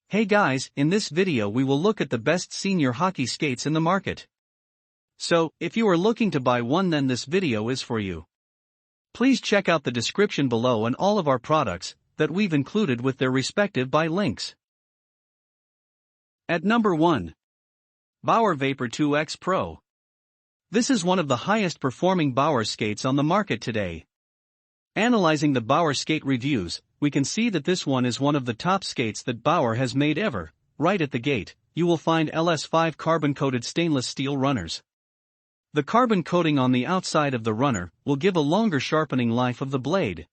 Hey guys, in this video we will look at the best senior hockey skates in the market. So, if you are looking to buy one, then this video is for you. Please check out the description below and all of our products that we've included with their respective buy links. At number 1. Bauer Vapor 2X Pro. This is one of the highest performing Bauer skates on the market today. Analyzing the Bauer skate reviews, we can see that this one is one of the top skates that Bauer has made ever. Right at the gate, you will find LS5 carbon-coated stainless steel runners. The carbon coating on the outside of the runner will give a longer sharpening life of the blade.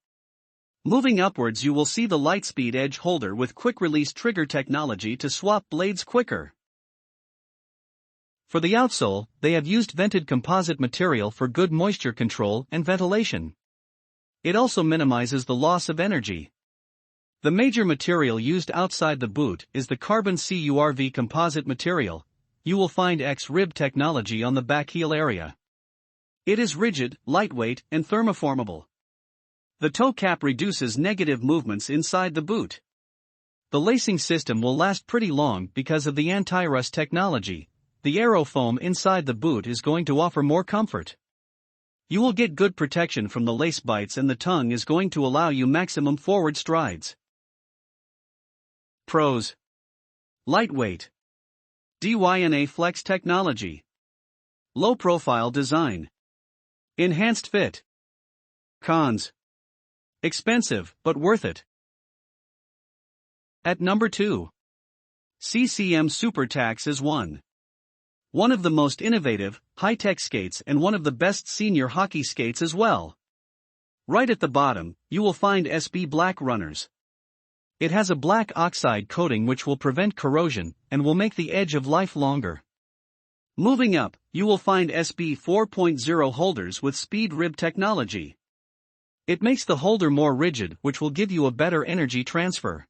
Moving upwards, you will see the Lightspeed edge holder with quick-release trigger technology to swap blades quicker. For the outsole, they have used vented composite material for good moisture control and ventilation. It also minimizes the loss of energy. The major material used outside the boot is the carbon CURV composite material. You will find X-Rib technology on the back heel area. It is rigid, lightweight, and thermoformable. The toe cap reduces negative movements inside the boot. The lacing system will last pretty long because of the anti-rust technology. The aero foam inside the boot is going to offer more comfort. You will get good protection from the lace bites, and the tongue is going to allow you maximum forward strides. Pros: lightweight, DYNA flex technology, low profile design, enhanced fit. Cons: expensive but worth it. At number 2. Ccm Super Tax is one of the most innovative, high-tech skates and one of the best senior hockey skates as well. Right at the bottom, you will find SB Black runners. It has a black oxide coating which will prevent corrosion and will make the edge of life longer. Moving up, you will find SB 4.0 holders with speed rib technology. It makes the holder more rigid, which will give you a better energy transfer.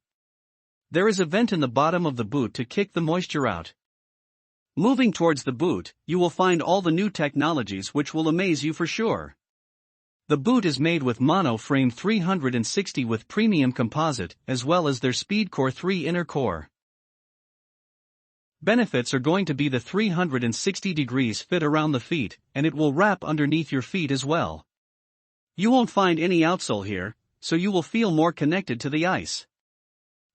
There is a vent in the bottom of the boot to kick the moisture out. Moving towards the boot, you will find all the new technologies which will amaze you for sure. The boot is made with Mono Frame 360 with premium composite as well as their SpeedCore 3 inner core. Benefits are going to be the 360 degrees fit around the feet, and it will wrap underneath your feet as well. You won't find any outsole here, so you will feel more connected to the ice.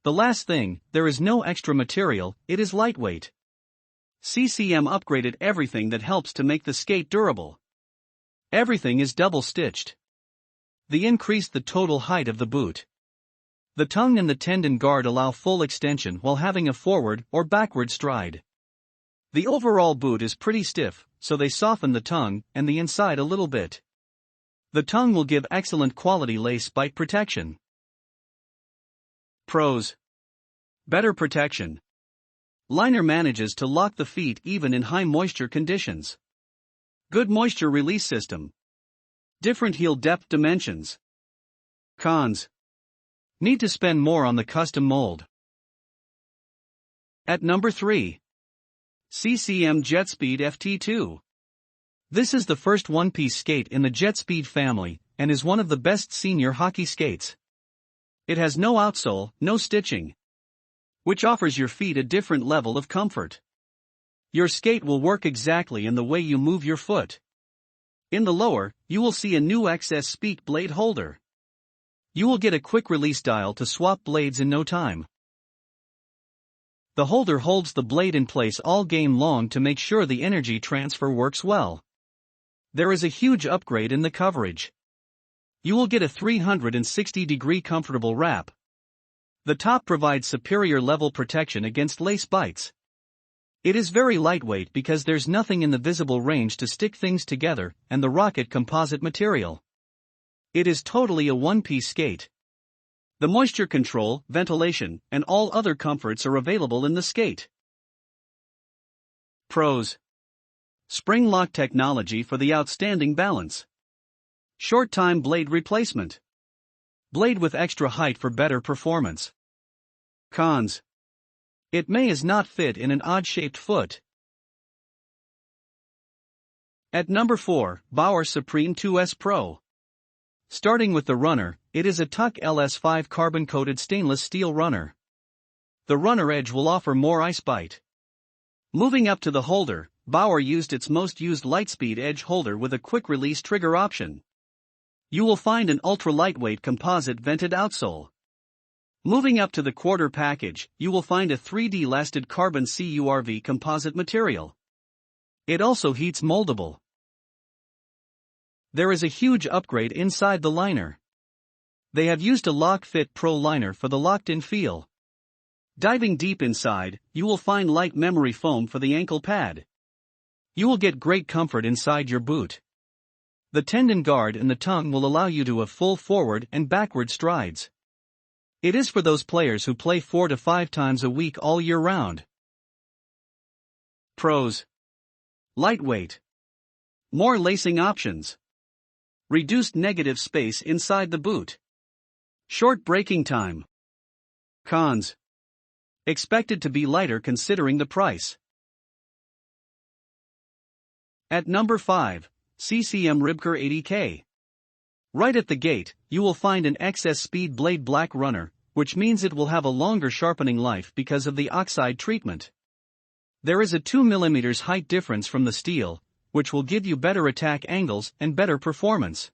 The last thing, there is no extra material, it is lightweight. Ccm upgraded everything that helps to make the skate durable. Everything is double-stitched. They increased the total height of the boot. The tongue and the tendon guard allow full extension while having a forward or backward stride. The overall boot is pretty stiff, so they soften the tongue and the inside a little bit. The tongue will give excellent quality lace bite protection. Pros: better protection. Liner manages to lock the feet even in high moisture conditions. Good moisture release system. Different heel depth dimensions. Cons: need to spend more on the custom mold. At number 3. Ccm Jetspeed Ft2. This is the first one-piece skate in the Jetspeed family and is one of the best senior hockey skates. It has no outsole, no stitching, which offers your feet a different level of comfort. Your skate will work exactly in the way you move your foot. In the lower, you will see a new XS Speak blade holder. You will get a quick release dial to swap blades in no time. The holder holds the blade in place all game long to make sure the energy transfer works well. There is a huge upgrade in the coverage. You will get a 360-degree comfortable wrap. The top provides superior level protection against lace bites. It is very lightweight because there's nothing in the visible range to stick things together, and the rocket composite material. It is totally a one-piece skate. The moisture control, ventilation, and all other comforts are available in the skate. Pros: spring lock technology for the outstanding balance. Short time blade replacement. Blade with extra height for better performance. Cons: it may not fit in an odd-shaped foot. At number 4, Bauer Supreme 2S Pro. Starting with the runner, it is a Tuck LS5 carbon-coated stainless steel runner. The runner edge will offer more ice bite. Moving up to the holder, Bauer used its most used Lightspeed edge holder with a quick-release trigger option. You will find an ultra-lightweight composite vented outsole. Moving up to the quarter package, you will find a 3D lasted carbon CURV composite material. It also heats moldable. There is a huge upgrade inside the liner. They have used a Lock Fit Pro liner for the locked-in feel. Diving deep inside, you will find light memory foam for the ankle pad. You will get great comfort inside your boot. The tendon guard and the tongue will allow you to have full forward and backward strides. It is for those players who play 4 to 5 times a week all year round. Pros: lightweight. More lacing options. Reduced negative space inside the boot. Short braking time. Cons: expected to be lighter considering the price. At number 5, Ccm Ribker 80K. Right at the gate, you will find an XS Speed Blade Black Runner, which means it will have a longer sharpening life because of the oxide treatment. There is a 2 mm height difference from the steel, which will give you better attack angles and better performance.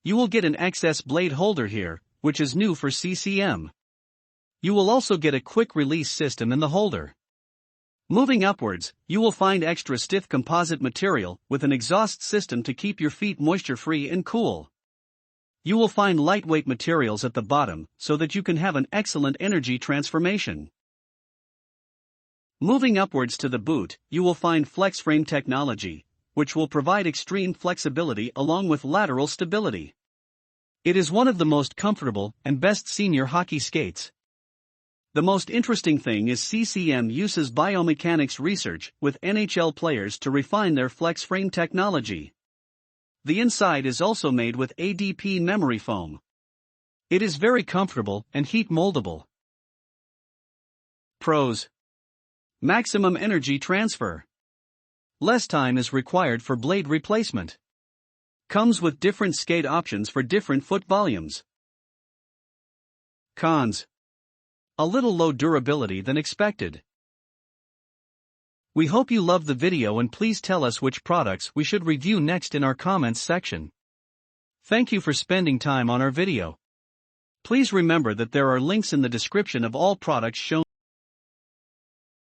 You will get an XS blade holder here, which is new for Ccm. You will also get a quick release system in the holder. Moving upwards, you will find extra stiff composite material with an exhaust system to keep your feet moisture-free and cool. You will find lightweight materials at the bottom so that you can have an excellent energy transformation. Moving upwards to the boot, you will find flex frame technology, which will provide extreme flexibility along with lateral stability. It is one of the most comfortable and best senior hockey skates. The most interesting thing is Ccm uses biomechanics research with NHL players to refine their flex frame technology. The inside is also made with ADP memory foam. It is very comfortable and heat moldable. Pros: maximum energy transfer. Less time is required for blade replacement. Comes with different skate options for different foot volumes. Cons: a little low durability than expected. We hope you loved the video and please tell us which products we should review next in our comments section. Thank you for spending time on our video. Please remember that there are links in the description of all products shown.